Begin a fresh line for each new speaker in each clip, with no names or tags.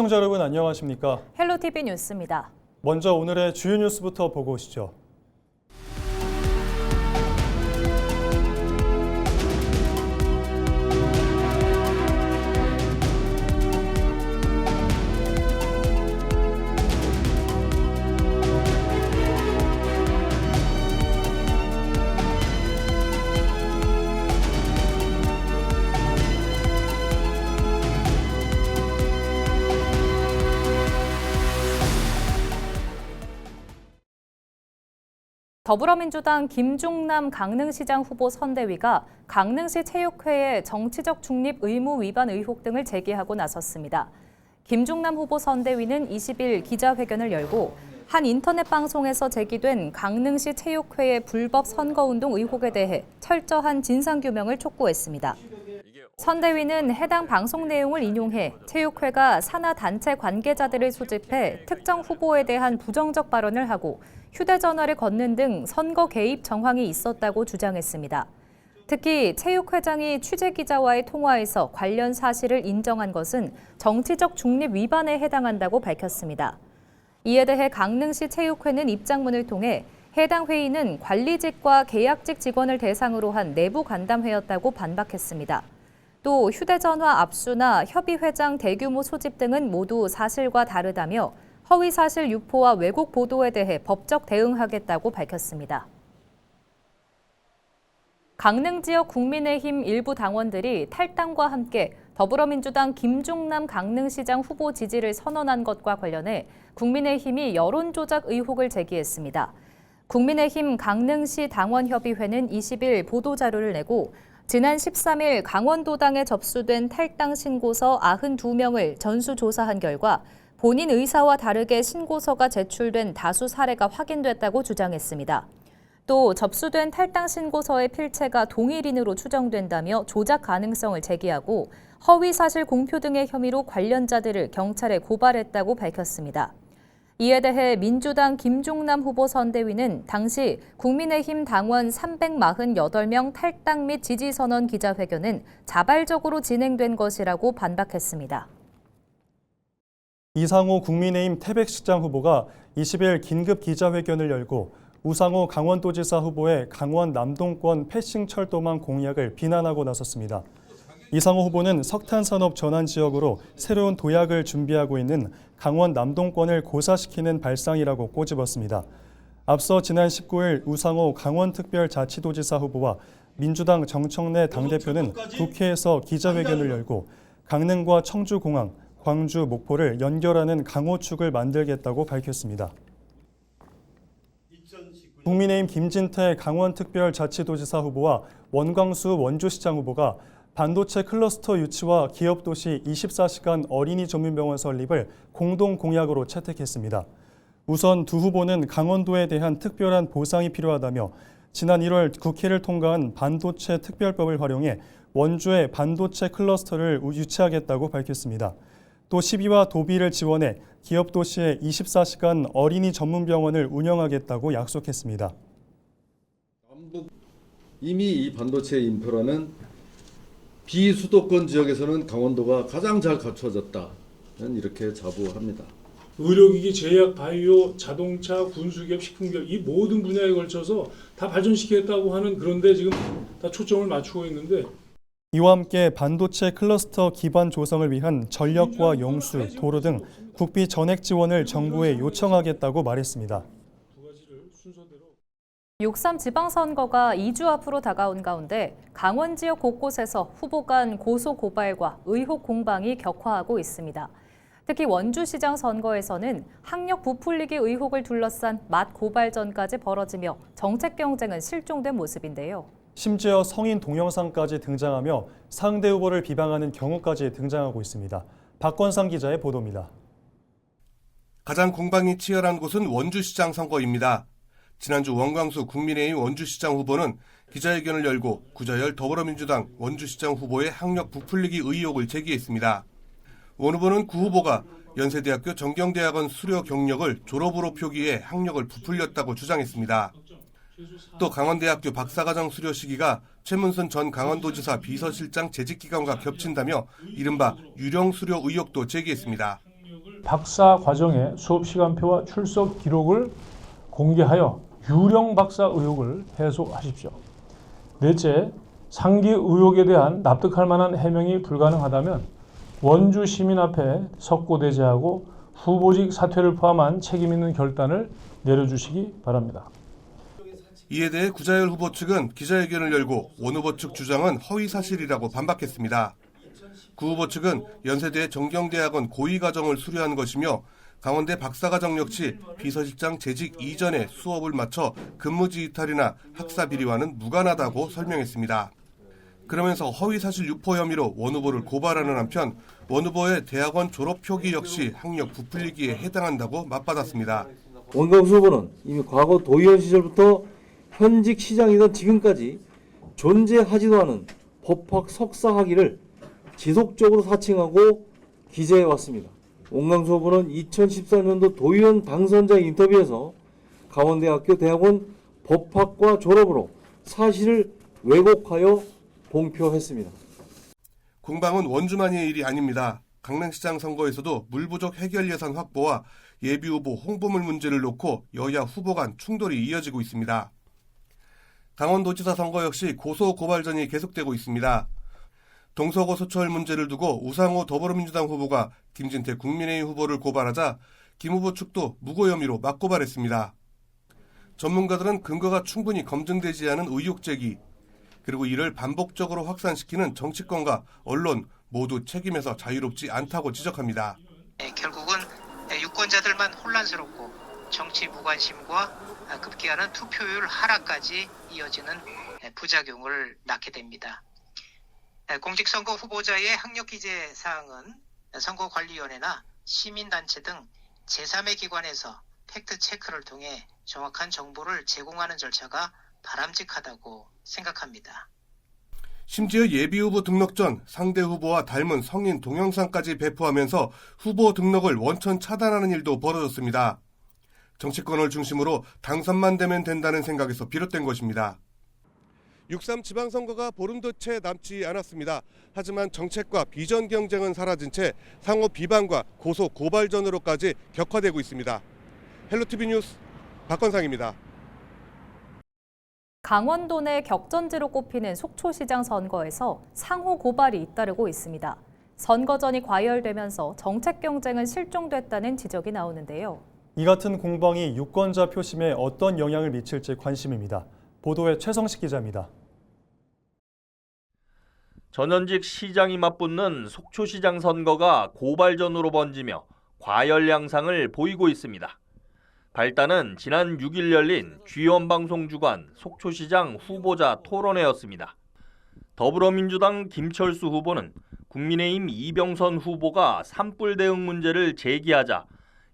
시청자 여러분 안녕하십니까?
헬로티비 뉴스입니다.
먼저 오늘의 주요 뉴스부터 보고 오시죠.
더불어민주당 김종남 강릉시장 후보 선대위가 강릉시 체육회의 정치적 중립 의무 위반 의혹 등을 제기하고 나섰습니다. 김종남 후보 선대위는 20일 기자회견을 열고 한 인터넷 방송에서 제기된 강릉시 체육회의 불법 선거운동 의혹에 대해 철저한 진상규명을 촉구했습니다. 선대위는 해당 방송 내용을 인용해 체육회가 산하 단체 관계자들을 소집해 특정 후보에 대한 부정적 발언을 하고 휴대전화를 걷는 등 선거 개입 정황이 있었다고 주장했습니다. 특히 체육회장이 취재기자와의 통화에서 관련 사실을 인정한 것은 정치적 중립 위반에 해당한다고 밝혔습니다. 이에 대해 강릉시 체육회는 입장문을 통해 해당 회의는 관리직과 계약직 직원을 대상으로 한 내부 간담회였다고 반박했습니다. 또 휴대전화 압수나 협의회장 대규모 소집 등은 모두 사실과 다르다며 허위사실 유포와 왜곡 보도에 대해 법적 대응하겠다고 밝혔습니다. 강릉 지역 국민의힘 일부 당원들이 탈당과 함께 더불어민주당 김종남 강릉시장 후보 지지를 선언한 것과 관련해 국민의힘이 여론조작 의혹을 제기했습니다. 국민의힘 강릉시 당원협의회는 20일 보도자료를 내고 지난 13일 강원도당에 접수된 탈당 신고서 92명을 전수조사한 결과 본인 의사와 다르게 신고서가 제출된 다수 사례가 확인됐다고 주장했습니다. 또 접수된 탈당 신고서의 필체가 동일인으로 추정된다며 조작 가능성을 제기하고 허위사실 공표 등의 혐의로 관련자들을 경찰에 고발했다고 밝혔습니다. 이에 대해 민주당 김종남 후보 선대위는 당시 국민의힘 당원 348명 탈당 및 지지 선언 기자회견은 자발적으로 진행된 것이라고 반박했습니다.
이상호 국민의힘 태백시장 후보가 20일 긴급 기자회견을 열고 우상호 강원도지사 후보의 강원 남동권 패싱 철도망 공약을 비난하고 나섰습니다. 이상호 후보는 석탄산업 전환 지역으로 새로운 도약을 준비하고 있는 강원 남동권을 고사시키는 발상이라고 꼬집었습니다. 앞서 지난 19일 우상호 강원특별자치도지사 후보와 민주당 정청래 당대표는 국회에서 기자회견을 열고 강릉과 청주공항, 광주, 목포를 연결하는 강호축을 만들겠다고 밝혔습니다. 국민의힘 김진태 강원특별자치도지사 후보와 원광수 원주시장 후보가 반도체 클러스터 유치와 기업도시 24시간 어린이 전문병원 설립을 공동 공약으로 채택했습니다. 우선 두 후보는 강원도에 대한 특별한 보상이 필요하다며 지난 1월 국회를 통과한 반도체 특별법을 활용해 원주에 반도체 클러스터를 유치하겠다고 밝혔습니다. 또 시비와 도비를 지원해 기업도시에 24시간 어린이 전문병원을 운영하겠다고 약속했습니다.
이미 이 반도체 인프라는 비수도권 지역에서는 강원도가 가장 잘 갖춰졌다. 이렇게 자부합니다.
의료기기, 제약, 바이오, 자동차, 군수기업, 식품기업 이 모든 분야에 걸쳐서 다 발전시키겠다고 하는 그런데 지금 다 초점을 맞추고 있는데
이와 함께 반도체 클러스터 기반 조성을 위한 전력과 용수, 도로 등 국비 전액 지원을 정부에 요청하겠다고 말했습니다.
6.3 지방선거가 2주 앞으로 다가온 가운데 강원 지역 곳곳에서 후보 간 고소 고발과 의혹 공방이 격화하고 있습니다. 특히 원주시장 선거에서는 학력 부풀리기 의혹을 둘러싼 맛 고발전까지 벌어지며 정책 경쟁은 실종된 모습인데요.
심지어 성인 동영상까지 등장하며 상대 후보를 비방하는 경우까지 등장하고 있습니다. 박건상 기자의 보도입니다.
가장 공방이 치열한 곳은 원주시장 선거입니다. 지난주 원광수 국민의힘 원주시장 후보는 기자회견을 열고 구자열 더불어민주당 원주시장 후보의 학력 부풀리기 의혹을 제기했습니다. 원 후보는 구 후보가 연세대학교 정경대학원 수료 경력을 졸업으로 표기해 학력을 부풀렸다고 주장했습니다. 또 강원대학교 박사과정 수료 시기가 최문순 전 강원도지사 비서실장 재직기간과 겹친다며 이른바 유령 수료 의혹도 제기했습니다.
박사 과정의 수업 시간표와 출석 기록을 공개하여 유령 박사 의혹을 해소하십시오. 넷째, 상기 의혹에 대한 납득할 만한 해명이 불가능하다면 원주 시민 앞에 석고대죄하고 후보직 사퇴를 포함한 책임 있는 결단을 내려주시기 바랍니다.
이에 대해 구자열 후보 측은 기자회견을 열고 원 후보 측 주장은 허위사실이라고 반박했습니다. 구 후보 측은 연세대 정경대학원 고위과정을 수료한 것이며 강원대 박사과정 역시 비서실장 재직 이전에 수업을 마쳐 근무지 이탈이나 학사 비리와는 무관하다고 설명했습니다. 그러면서 허위사실 유포 혐의로 원 후보를 고발하는 한편 원 후보의 대학원 졸업 표기 역시 학력 부풀리기에 해당한다고 맞받았습니다.
원광수 후보는 이미 과거 도의원 시절부터 현직 시장이던 지금까지 존재하지도 않은 법학 석사 학위를 지속적으로 사칭하고 기재해 왔습니다. 원광수 후보는 2014년도 도의원 당선자 인터뷰에서 강원대학교 대학원 법학과 졸업으로 사실을 왜곡하여 공표했습니다.
공방은 원주만의 일이 아닙니다. 강릉시장 선거에서도 물 부족 해결 예산 확보와 예비후보 홍보물 문제를 놓고 여야 후보 간 충돌이 이어지고 있습니다. 강원도지사 선거 역시 고소 고발전이 계속되고 있습니다. 동서고 소철 문제를 두고 우상호 더불어민주당 후보가 김진태 국민의힘 후보를 고발하자 김 후보 측도 무고 혐의로 맞고발했습니다. 전문가들은 근거가 충분히 검증되지 않은 의혹 제기, 그리고 이를 반복적으로 확산시키는 정치권과 언론 모두 책임에서 자유롭지 않다고 지적합니다.
결국은 유권자들만 혼란스럽고 정치 무관심과 급기야는 투표율 하락까지 이어지는 부작용을 낳게 됩니다. 공직선거 후보자의 학력 기재 사항은 선거관리위원회나 시민단체 등 제3의 기관에서 팩트체크를 통해 정확한 정보를 제공하는 절차가 바람직하다고 생각합니다.
심지어 예비후보 등록 전 상대 후보와 닮은 성인 동영상까지 배포하면서 후보 등록을 원천 차단하는 일도 벌어졌습니다. 정치권을 중심으로 당선만 되면 된다는 생각에서 비롯된 것입니다. 6.3 지방선거가 보름도 채 남지 않았습니다. 하지만 정책과 비전 경쟁은 사라진 채 상호 비방과 고소 고발전으로까지 격화되고 있습니다. 헬로티비 뉴스 박건상입니다.
강원도 내 격전지로 꼽히는 속초시장 선거에서 상호 고발이 잇따르고 있습니다. 선거전이 과열되면서 정책 경쟁은 실종됐다는 지적이 나오는데요.
이 같은 공방이 유권자 표심에 어떤 영향을 미칠지 관심입니다. 보도에 최성식 기자입니다.
전현직 시장이 맞붙는 속초시장 선거가 고발전으로 번지며 과열 양상을 보이고 있습니다. 발단은 지난 6일 열린 G1방송 주관 속초시장 후보자 토론회였습니다. 더불어민주당 김철수 후보는 국민의힘 이병선 후보가 산불 대응 문제를 제기하자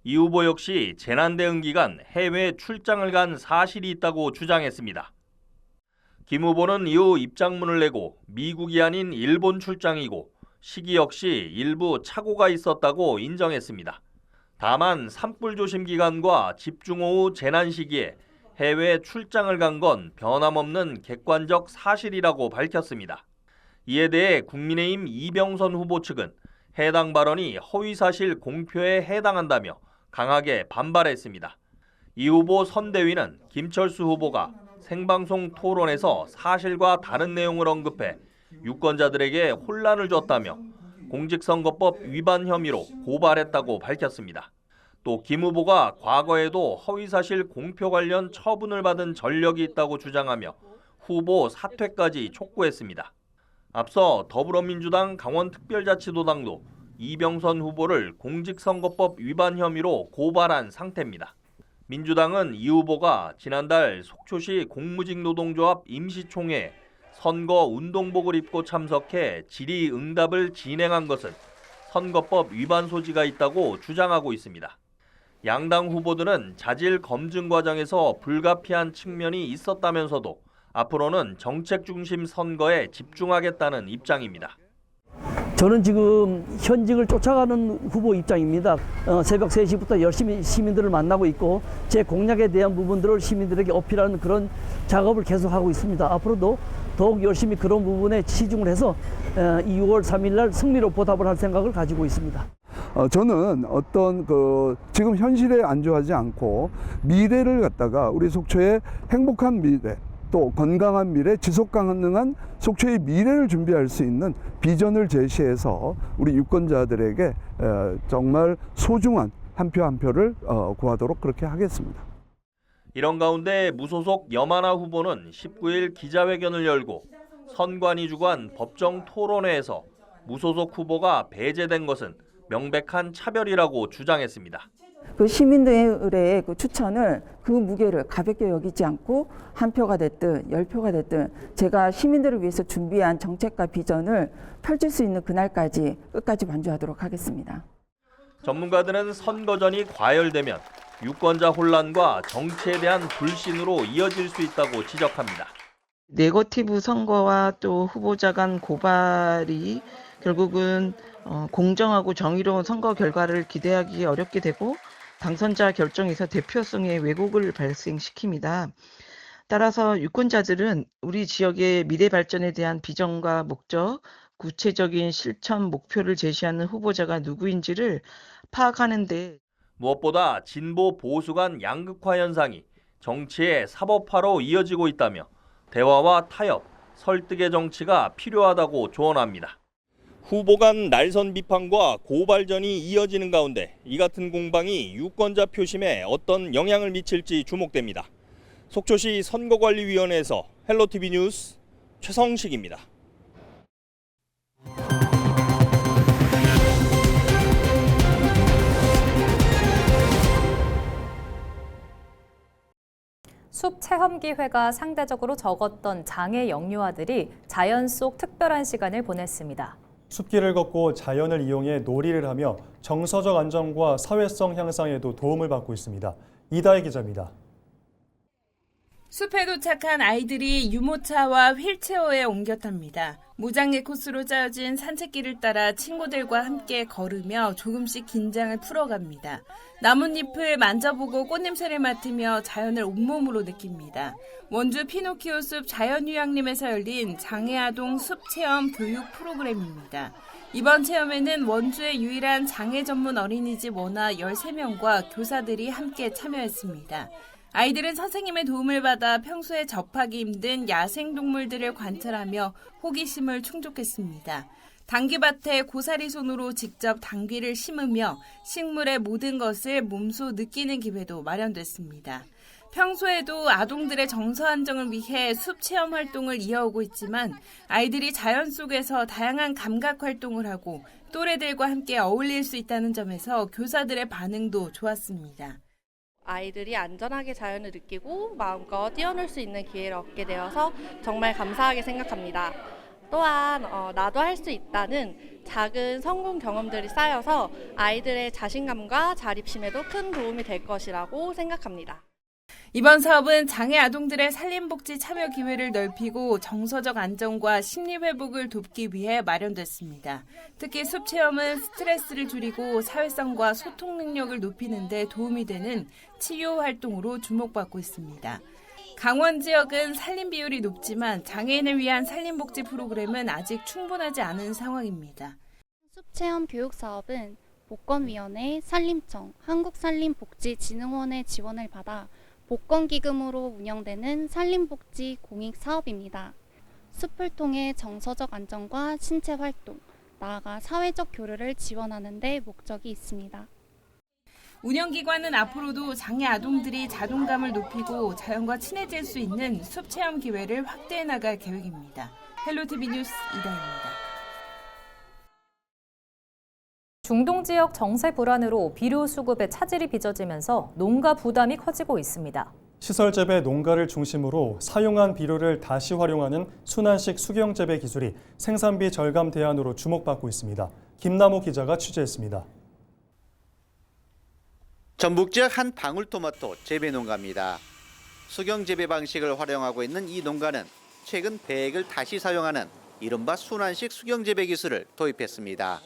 이 후보 역시 재난 대응 기간 해외 출장을 간 사실이 있다고 주장했습니다. 김 후보는 이후 입장문을 내고 미국이 아닌 일본 출장이고 시기 역시 일부 착오가 있었다고 인정했습니다. 다만 산불 조심 기간과 집중호우 재난 시기에 해외 출장을 간 건 변함없는 객관적 사실이라고 밝혔습니다. 이에 대해 국민의힘 이병선 후보 측은 해당 발언이 허위사실 공표에 해당한다며 강하게 반발했습니다. 이 후보 선대위는 김철수 후보가 생방송 토론에서 사실과 다른 내용을 언급해 유권자들에게 혼란을 줬다며 공직선거법 위반 혐의로 고발했다고 밝혔습니다. 또 김 후보가 과거에도 허위사실 공표 관련 처분을 받은 전력이 있다고 주장하며 후보 사퇴까지 촉구했습니다. 앞서 더불어민주당 강원특별자치도당도 이병선 후보를 공직선거법 위반 혐의로 고발한 상태입니다. 민주당은 이 후보가 지난달 속초시 공무직노동조합 임시총회에 선거 운동복을 입고 참석해 질의응답을 진행한 것은 선거법 위반 소지가 있다고 주장하고 있습니다. 양당 후보들은 자질 검증 과정에서 불가피한 측면이 있었다면서도 앞으로는 정책 중심 선거에 집중하겠다는 입장입니다.
저는 지금 현직을 쫓아가는 후보 입장입니다. 새벽 3시부터 열심히 시민들을 만나고 있고 제 공약에 대한 부분들을 시민들에게 어필하는 그런 작업을 계속하고 있습니다. 앞으로도 더욱 열심히 그런 부분에 치중을 해서 2월 3일 날 승리로 보답을 할 생각을 가지고 있습니다.
저는 어떤 지금 현실에 안주하지 않고 미래를 갖다가 우리 속초의 행복한 미래, 또 건강한 미래, 지속 가능한 속초의 미래를 준비할 수 있는 비전을 제시해서 우리 유권자들에게 정말 소중한 한 표 한 표를 구하도록 그렇게 하겠습니다.
이런 가운데 무소속 염하나 후보는 19일 기자회견을 열고 선관위 주관 법정 토론회에서 무소속 후보가 배제된 것은 명백한 차별이라고 주장했습니다.
그 시민들의 그 추천을 그 무게를 가볍게 여기지 않고 한 표가 됐든 10표가 됐든 제가 시민들을 위해서 준비한 정책과 비전을 펼칠 수 있는 그날까지 끝까지 완주하도록 하겠습니다.
전문가들은 선거전이 과열되면 유권자 혼란과 정치에 대한 불신으로 이어질 수 있다고 지적합니다.
네거티브 선거와 또 후보자 간 고발이 결국은 공정하고 정의로운 선거 결과를 기대하기 어렵게 되고 당선자 결정에서 대표성의 왜곡을 발생시킵니다. 따라서 유권자들은 우리 지역의 미래 발전에 대한 비전과 목적, 구체적인 실천 목표를 제시하는 후보자가 누구인지를 파악하는 데
무엇보다 진보 보수 간 양극화 현상이 정치의 사법화로 이어지고 있다며 대화와 타협, 설득의 정치가 필요하다고 조언합니다. 후보 간 날선 비판과 고발전이 이어지는 가운데 이 같은 공방이 유권자 표심에 어떤 영향을 미칠지 주목됩니다. 속초시 선거관리위원회에서 헬로티비 뉴스 최성식입니다.
숲 체험 기회가 상대적으로 적었던 장애 영유아들이 자연 속 특별한 시간을 보냈습니다.
숲길을 걷고 자연을 이용해 놀이를 하며 정서적 안정과 사회성 향상에도 도움을 받고 있습니다. 이다혜 기자입니다.
숲에 도착한 아이들이 유모차와 휠체어에 옮겨 탑니다. 무장애 코스로 짜여진 산책길을 따라 친구들과 함께 걸으며 조금씩 긴장을 풀어갑니다. 나뭇잎을 만져보고 꽃냄새를 맡으며 자연을 온몸으로 느낍니다. 원주 피노키오 숲 자연휴양림에서 열린 장애아동 숲체험 교육 프로그램입니다. 이번 체험에는 원주의 유일한 장애 전문 어린이집 원아 13명과 교사들이 함께 참여했습니다. 아이들은 선생님의 도움을 받아 평소에 접하기 힘든 야생동물들을 관찰하며 호기심을 충족했습니다. 당귀밭에 고사리 손으로 직접 당귀를 심으며 식물의 모든 것을 몸소 느끼는 기회도 마련됐습니다. 평소에도 아동들의 정서 안정을 위해 숲 체험 활동을 이어오고 있지만 아이들이 자연 속에서 다양한 감각 활동을 하고 또래들과 함께 어울릴 수 있다는 점에서 교사들의 반응도 좋았습니다.
아이들이 안전하게 자연을 느끼고 마음껏 뛰어놀 수 있는 기회를 얻게 되어서 정말 감사하게 생각합니다. 또한 나도 할 수 있다는 작은 성공 경험들이 쌓여서 아이들의 자신감과 자립심에도 큰 도움이 될 것이라고 생각합니다.
이번 사업은 장애 아동들의 산림복지 참여 기회를 넓히고 정서적 안정과 심리회복을 돕기 위해 마련됐습니다. 특히 숲체험은 스트레스를 줄이고 사회성과 소통 능력을 높이는 데 도움이 되는 치유 활동으로 주목받고 있습니다. 강원 지역은 산림 비율이 높지만 장애인을 위한 산림복지 프로그램은 아직 충분하지 않은 상황입니다.
숲체험 교육 사업은 복권위원회, 산림청, 한국산림복지진흥원의 지원을 받아 복권기금으로 운영되는 산림복지 공익사업입니다. 숲을 통해 정서적 안정과 신체 활동, 나아가 사회적 교류를 지원하는 데 목적이 있습니다.
운영기관은 앞으로도 장애 아동들이 자존감을 높이고 자연과 친해질 수 있는 숲체험 기회를 확대해 나갈 계획입니다. 헬로티비 뉴스 이다혜입니다.
중동 지역 정세 불안으로 비료 수급에 차질이 빚어지면서 농가 부담이 커지고 있습니다.
시설 재배 농가를 중심으로 사용한 비료를 다시 활용하는 순환식 수경 재배 기술이 생산비 절감 대안으로 주목받고 있습니다. 김남호 기자가 취재했습니다.
전북 지역 한 방울토마토 재배 농가입니다. 수경 재배 방식을 활용하고 있는 이 농가는 최근 배액을 다시 사용하는 이른바 순환식 수경 재배 기술을 도입했습니다.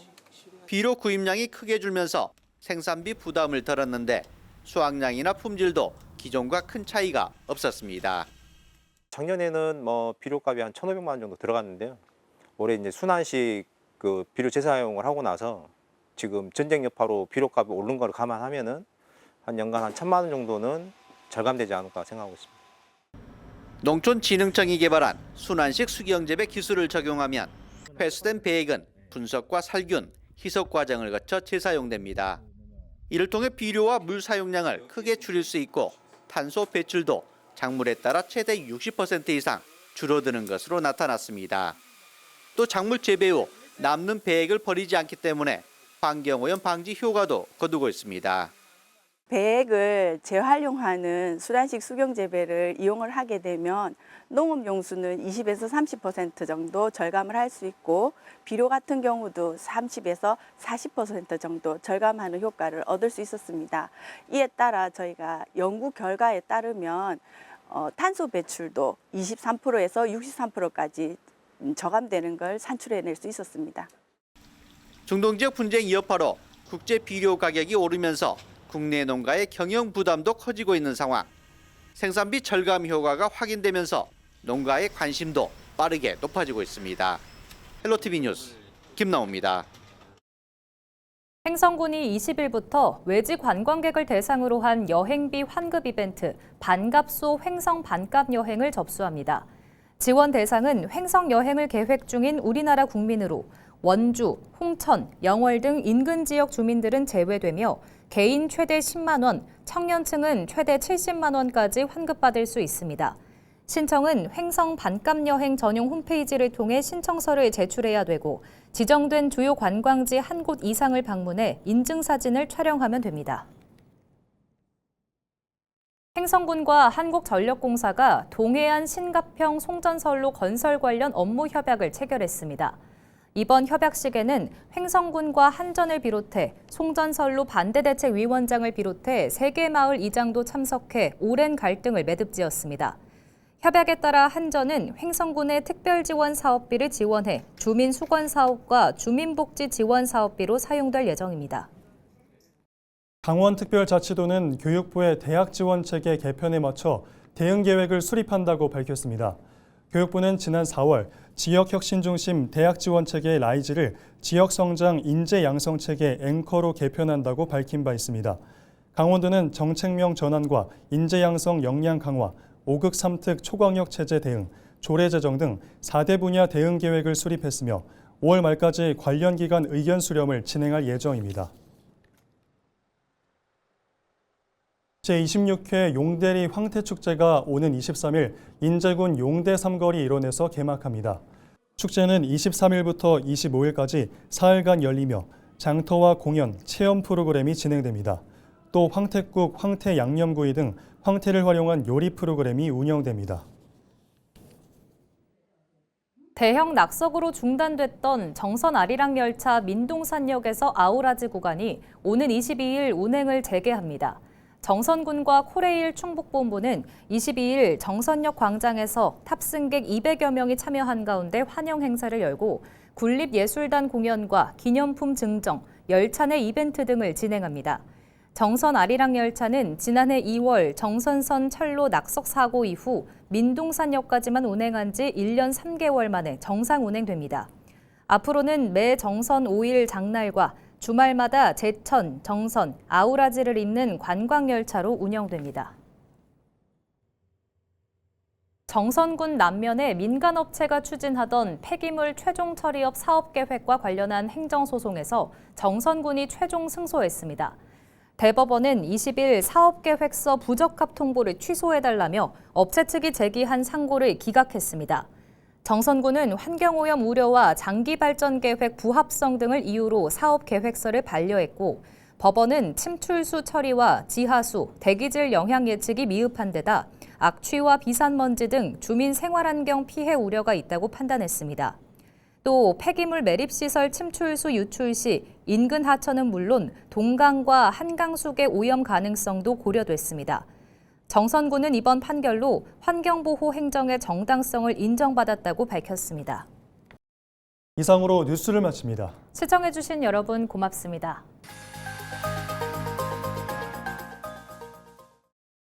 비료 구입량이 크게 줄면서 생산비 부담을 덜었는데 수확량이나 품질도 기존과 큰 차이가 없었습니다.
작년에는 비료값이 한 1,500만 원 정도 들어갔는데요. 올해 이제 순환식 비료 재사용을 하고 나서 지금 전쟁 여파로 비료값이 오른 걸 감안하면은 한 연간 한 1,000만 원 정도는 절감되지 않을까 생각하고 있습니다.
농촌진흥청이 개발한 순환식 수경재배 기술을 적용하면 회수된 배액은 분석과 살균, 희석 과정을 거쳐 재사용됩니다. 이를 통해 비료와 물 사용량을 크게 줄일 수 있고 탄소 배출도 작물에 따라 최대 60% 이상 줄어드는 것으로 나타났습니다. 또 작물 재배 후 남는 배액을 버리지 않기 때문에 환경오염 방지 효과도 거두고 있습니다.
배액을 재활용하는 순환식 수경재배를 이용을 하게 되면 농업용수는 20에서 30% 정도 절감을 할 수 있고 비료 같은 경우도 30에서 40% 정도 절감하는 효과를 얻을 수 있었습니다. 이에 따라 저희가 연구 결과에 따르면 탄소 배출도 23%에서 63%까지 저감되는 걸 산출해낼 수 있었습니다.
중동지역 분쟁 여파로 국제 비료 가격이 오르면서 국내 농가의 경영 부담도 커지고 있는 상황. 생산비 절감 효과가 확인되면서 농가의 관심도 빠르게 높아지고 있습니다. 헬로티비 뉴스 김나옵니다.
횡성군이 20일부터 외지 관광객을 대상으로 한 여행비 환급 이벤트 반갑소 횡성 반값 여행을 접수합니다. 지원 대상은 횡성 여행을 계획 중인 우리나라 국민으로 원주, 홍천, 영월 등 인근 지역 주민들은 제외되며 개인 최대 10만 원, 청년층은 최대 70만 원까지 환급받을 수 있습니다. 신청은 횡성 반값 여행 전용 홈페이지를 통해 신청서를 제출해야 되고 지정된 주요 관광지 한 곳 이상을 방문해 인증사진을 촬영하면 됩니다. 횡성군과 한국전력공사가 동해안 신갑평 송전선로 건설 관련 업무 협약을 체결했습니다. 이번 협약식에는 횡성군과 한전을 비롯해 송전선로 반대대책위원장을 비롯해 3개 마을 이장도 참석해 오랜 갈등을 매듭지었습니다. 협약에 따라 한전은 횡성군의 특별지원 사업비를 지원해 주민수건사업과 주민복지 지원 사업비로 사용될 예정입니다.
강원특별자치도는 교육부의 대학 지원 체계 개편에 맞춰 대응 계획을 수립한다고 밝혔습니다. 교육부는 지난 4월 지역혁신 중심 대학 지원 체계 라이즈를 지역성장 인재 양성 체계 앵커로 개편한다고 밝힌 바 있습니다. 강원도는 정책명 전환과 인재 양성 역량 강화, 5극 3특 초광역 체제 대응, 조례 제정 등 4대 분야 대응 계획을 수립했으며 5월 말까지 관련 기관 의견 수렴을 진행할 예정입니다. 제26회 용대리 황태축제가 오는 23일 인제군 용대 삼거리 일원에서 개막합니다. 축제는 23일부터 25일까지 사흘간 열리며 장터와 공연, 체험 프로그램이 진행됩니다. 또 황태국, 황태 양념구이 등 황태를 활용한 요리 프로그램이 운영됩니다.
대형 낙석으로 중단됐던 정선 아리랑 열차 민동산역에서 아우라지 구간이 오는 22일 운행을 재개합니다. 정선군과 코레일 충북본부는 22일 정선역 광장에서 탑승객 200여 명이 참여한 가운데 환영 행사를 열고 군립예술단 공연과 기념품 증정, 열차 내 이벤트 등을 진행합니다. 정선 아리랑 열차는 지난해 2월 정선선 철로 낙석 사고 이후 민동산역까지만 운행한 지 1년 3개월 만에 정상 운행됩니다. 앞으로는 매 정선 5일 장날과 주말마다 제천, 정선, 아우라지를 잇는 관광열차로 운영됩니다. 정선군 남면에 민간업체가 추진하던 폐기물 최종 처리업 사업계획과 관련한 행정소송에서 정선군이 최종 승소했습니다. 대법원은 20일 사업계획서 부적합 통보를 취소해달라며 업체 측이 제기한 상고를 기각했습니다. 정선군은 환경오염 우려와 장기발전계획 부합성 등을 이유로 사업계획서를 반려했고 법원은 침출수 처리와 지하수, 대기질 영향 예측이 미흡한 데다 악취와 비산먼지 등 주민 생활환경 피해 우려가 있다고 판단했습니다. 또 폐기물 매립시설 침출수 유출 시 인근 하천은 물론 동강과 한강수계 오염 가능성도 고려됐습니다. 정선군은 이번 판결로 환경보호 행정의 정당성을 인정받았다고 밝혔습니다.
이상으로 뉴스를 마칩니다.
시청해주신 여러분 고맙습니다.